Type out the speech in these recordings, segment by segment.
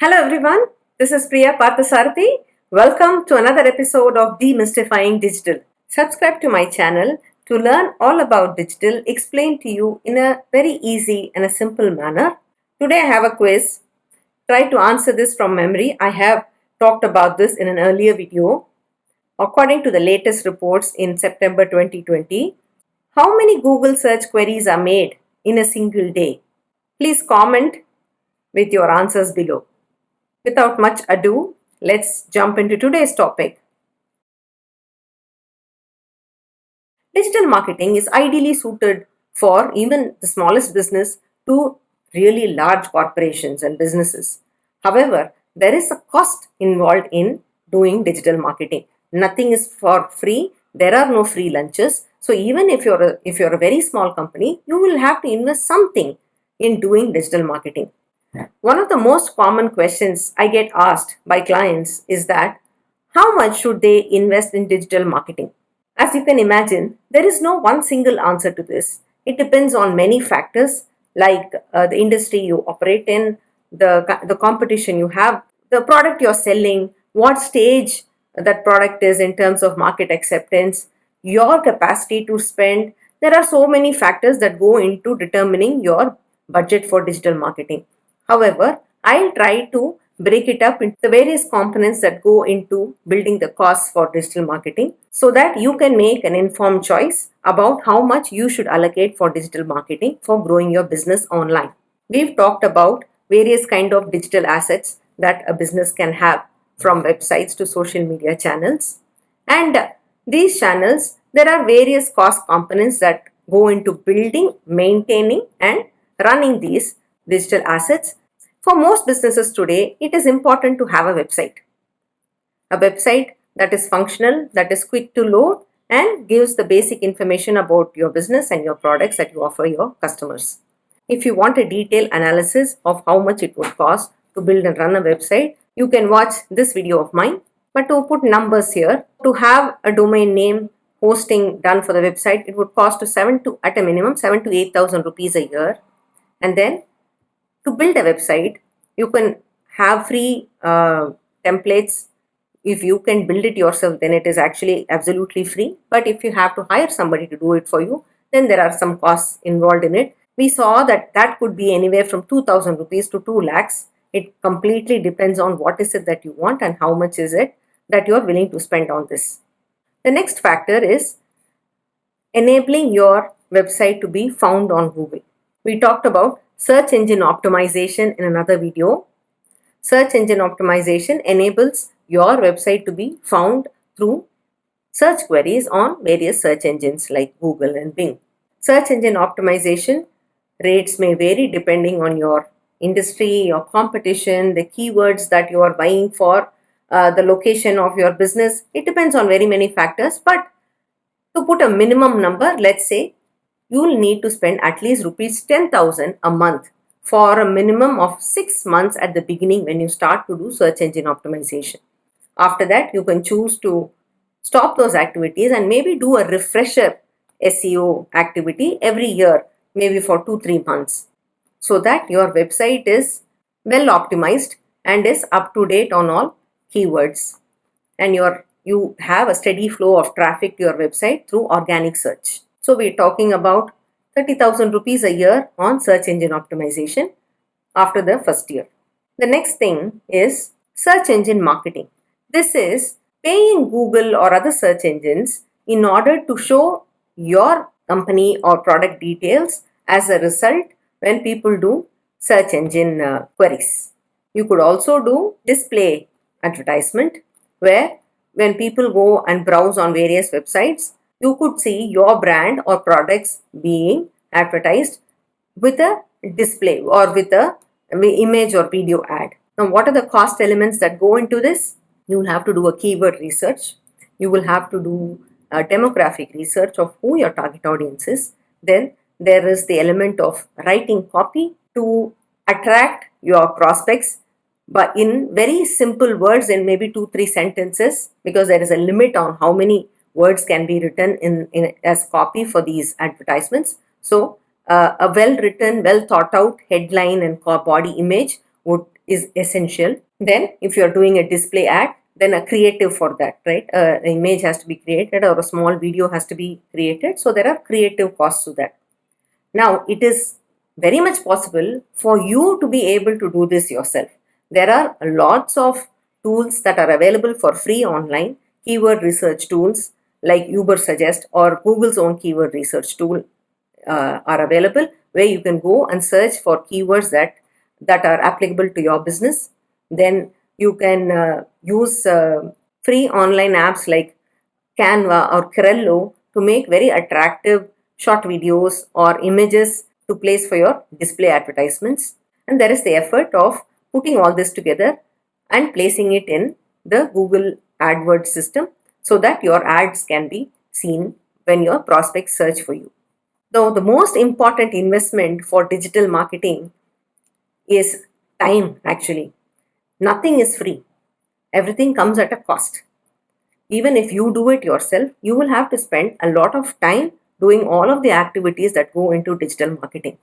Hello everyone, this is Priya Parthasarathi. Welcome to another episode of Demystifying Digital. Subscribe to my channel to learn all about digital explained to you in a very easy and a simple manner. Today I have a quiz. Try to answer this from memory. I have talked about this in an earlier video. According to the latest reports in September 2020, how many Google search queries are made in a single day? Please comment with your answers below. Without much ado, let's jump into today's topic. Digital marketing is ideally suited for even the smallest business to really large corporations and businesses. However, there is a cost involved in doing digital marketing. Nothing is for free. There are no free lunches. So even if you're a very small company, you will have to invest something in doing digital marketing. One of the most common questions I get asked by clients is that how much should they invest in digital marketing? As you can imagine, there is no one single answer to this. It depends on many factors like the industry you operate in, the competition you have, the product you're selling, what stage that product is in terms of market acceptance, your capacity to spend. There are so many factors that go into determining your budget for digital marketing. However, I'll try to break it up into the various components that go into building the costs for digital marketing so that you can make an informed choice about how much you should allocate for digital marketing for growing your business online. We've talked about various kind of digital assets that a business can have, from websites to social media channels. And these channels, there are various cost components that go into building, maintaining and running these digital assets. For most businesses today, it is important to have a website. A website that is functional, that is quick to load and gives the basic information about your business and your products that you offer your customers. If you want a detailed analysis of how much it would cost to build and run a website, you can watch this video of mine. But to put numbers here, to have a domain name hosting done for the website, it would cost at a minimum 7 to 8,000 rupees a year. And then to build a website, you can have free templates. If you can build it yourself, then it is actually absolutely free. But if you have to hire somebody to do it for you, then there are some costs involved in it. We saw that could be anywhere from 2,000 rupees to 2 lakhs. It completely depends on what is it that you want and how much is it that you are willing to spend on this. The next factor is enabling your website to be found on Google. We talked about search engine optimization in another video. Search engine optimization enables your website to be found through search queries on various search engines like Google and Bing. Search engine optimization rates may vary depending on your industry, your competition, the keywords that you are buying for, the location of your business. It depends on very many factors, but to put a minimum number, let's say you will need to spend at least rupees 10,000 a month for a minimum of 6 months at the beginning when you start to do search engine optimization. After that, you can choose to stop those activities and maybe do a refresher SEO activity every year, maybe for 2-3 months, so that your website is well optimized and is up to date on all keywords, and you have a steady flow of traffic to your website through organic search. So we're talking about 30,000 rupees a year on search engine optimization after the first year. The next thing is search engine marketing. This is paying Google or other search engines in order to show your company or product details as a result when people do search engine queries. You could also do display advertisement, where when people go and browse on various websites, you could see your brand or products being advertised with a display or with a image or video ad. Now, what are the cost elements that go into this? You will have to do a keyword research. You will have to do a demographic research of who your target audience is. Then there is the element of writing copy to attract your prospects, but in very simple words, in maybe 2-3 sentences, because there is a limit on how many words can be written in as copy for these advertisements. So a well written, well thought out headline and body image would is essential. Then if you are doing a display ad, then a creative for that, right? An image has to be created or a small video has to be created. So there are creative costs to that. Now, it is very much possible for you to be able to do this yourself. There are lots of tools that are available for free online, keyword research tools like Uber Suggest or Google's own keyword research tool are available, where you can go and search for keywords that are applicable to your business. Then you can use free online apps like Canva or Corello to make very attractive short videos or images to place for your display advertisements. And there is the effort of putting all this together and placing it in the Google AdWords system so that your ads can be seen when your prospects search for you. Though the most important investment for digital marketing is time, actually. Nothing is free, everything comes at a cost. Even if you do it yourself, you will have to spend a lot of time doing all of the activities that go into digital marketing.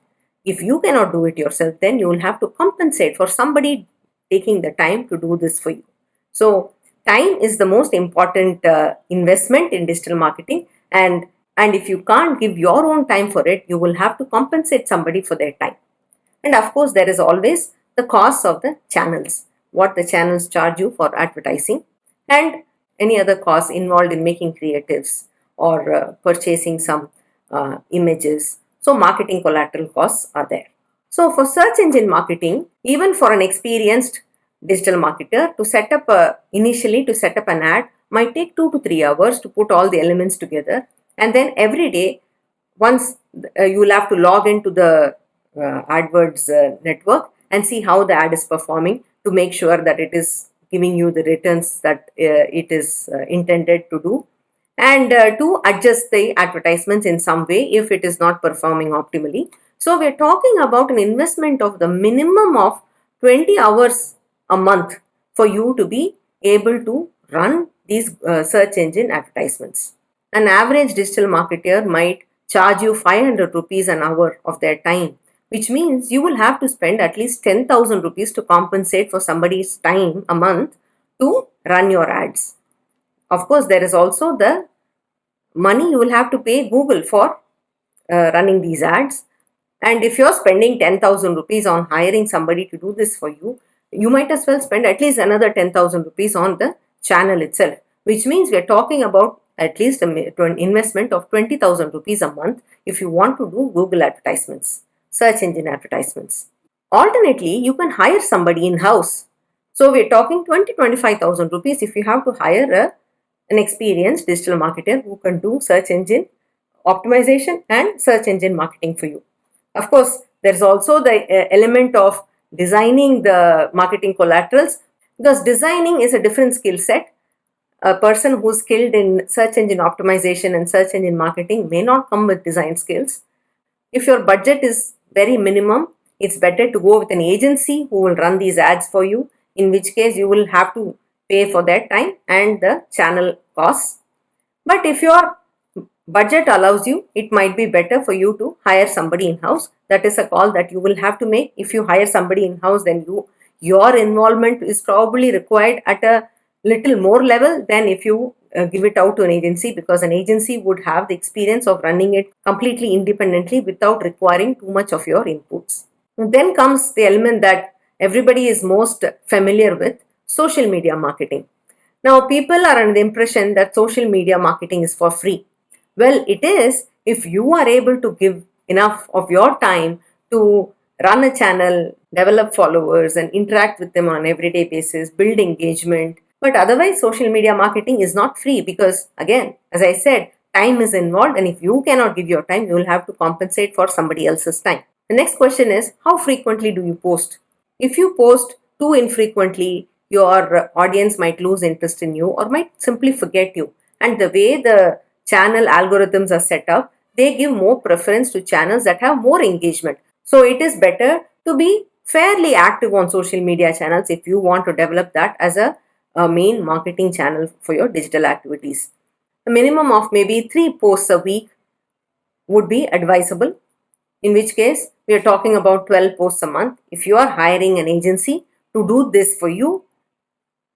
If you cannot do it yourself, then you will have to compensate for somebody taking the time to do this for you. So, time is the most important investment in digital marketing, and if you can't give your own time for it, you will have to compensate somebody for their time. And of course, there is always the cost of the channels, what the channels charge you for advertising, and any other costs involved in making creatives or purchasing some images. So, marketing collateral costs are there. So, for search engine marketing, even for an experienced digital marketer, to set up initially to set up an ad might take 2 to 3 hours to put all the elements together, and then every day once you will have to log into the AdWords network and see how the ad is performing to make sure that it is giving you the returns that it is intended to do, and to adjust the advertisements in some way if it is not performing optimally. So we're talking about an investment of the minimum of 20 hours a month for you to be able to run these search engine advertisements. An average digital marketer might charge you 500 rupees an hour of their time, which means you will have to spend at least 10,000 rupees to compensate for somebody's time a month to run your ads. Of course, there is also the money you will have to pay Google for running these ads. And if you're spending 10,000 rupees on hiring somebody to do this for you, you might as well spend at least another 10,000 rupees on the channel itself, which means we're talking about at least an investment of 20,000 rupees a month if you want to do Google advertisements, search engine advertisements. Alternately, you can hire somebody in house. So we're talking 25,000 rupees if you have to hire an experienced digital marketer who can do search engine optimization and search engine marketing for you. Of course, there's also the element of designing the marketing collaterals, because designing is a different skill set. A person who's skilled in search engine optimization and search engine marketing may not come with design skills. If your budget is very minimum, it's better to go with an agency who will run these ads for you, in which case you will have to pay for that time and the channel costs. But if your budget allows you, it might be better for you to hire somebody in house. That is a call that you will have to make. If you hire somebody in house, then your involvement is probably required at a little more level than if you give it out to an agency, because an agency would have the experience of running it completely independently without requiring too much of your inputs. And then comes the element that everybody is most familiar with: social media marketing. Now, people are under the impression that social media marketing is for free. Well, it is if you are able to give enough of your time to run a channel, develop followers, and interact with them on an everyday basis, build engagement. But otherwise, social media marketing is not free because, again, as I said, time is involved, and if you cannot give your time, you will have to compensate for somebody else's time. The next question is, how frequently do you post? If you post too infrequently, your audience might lose interest in you or might simply forget you. And the way the channel algorithms are set up, they give more preference to channels that have more engagement. So it is better to be fairly active on social media channels if you want to develop that as a main marketing channel for your digital activities. A minimum of maybe 3 posts a week would be advisable, in which case we are talking about 12 posts a month. If you are hiring an agency to do this for you,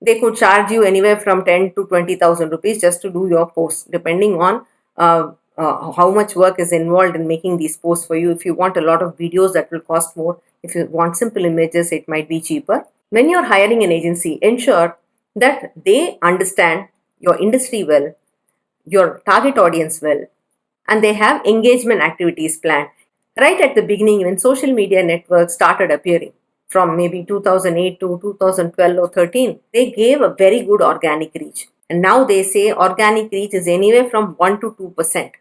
they could charge you anywhere from 10 to 20,000 rupees just to do your posts, depending on how much work is involved in making these posts for you. If you want a lot of videos, that will cost more. If you want simple images, it might be cheaper. When you're hiring an agency, ensure that they understand your industry well, your target audience well, and they have engagement activities planned. Right at the beginning, when social media networks started appearing, from maybe 2008 to 2012 or 13, they gave a very good organic reach. And now they say organic reach is anywhere from 1 to 2%.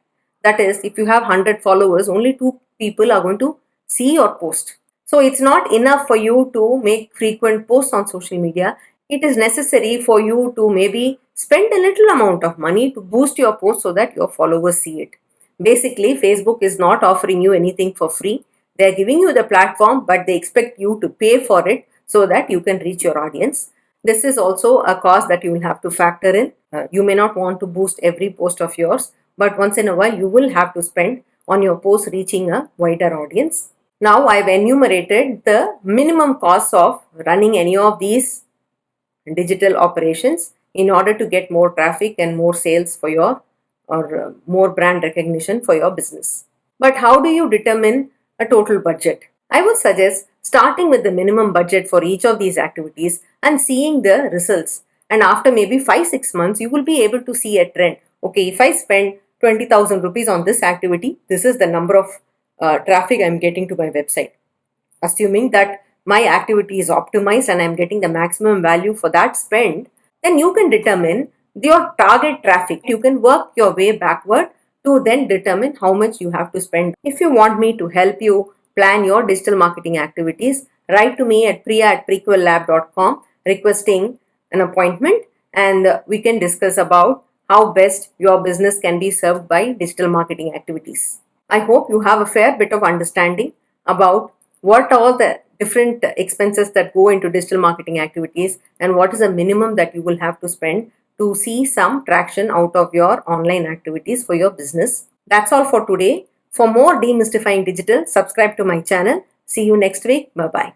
That is, if you have 100 followers, only 2 people are going to see your post. So it's not enough for you to make frequent posts on social media. It is necessary for you to maybe spend a little amount of money to boost your post so that your followers see it. Basically, Facebook is not offering you anything for free. They are giving you the platform, but they expect you to pay for it so that you can reach your audience. This is also a cost that you will have to factor in. You may not want to boost every post of yours, but once in a while you will have to spend on your post reaching a wider audience. Now I've enumerated the minimum costs of running any of these digital operations in order to get more traffic and more sales for your or more brand recognition for your business. But how do you determine a total budget? I would suggest starting with the minimum budget for each of these activities and seeing the results. And after maybe 5-6 months, you will be able to see a trend. Okay, if I spend 20,000 rupees on this activity, this is the number of traffic I'm getting to my website. Assuming that my activity is optimized and I'm getting the maximum value for that spend, then you can determine your target traffic. You can work your way backward to then determine how much you have to spend. If you want me to help you plan your digital marketing activities, write to me at priya@prequellab.com requesting an appointment, and we can discuss about how best your business can be served by digital marketing activities. I hope you have a fair bit of understanding about what all the different expenses that go into digital marketing activities and what is the minimum that you will have to spend to see some traction out of your online activities for your business. That's all for today. For more demystifying digital, subscribe to my channel. See you next week. Bye bye.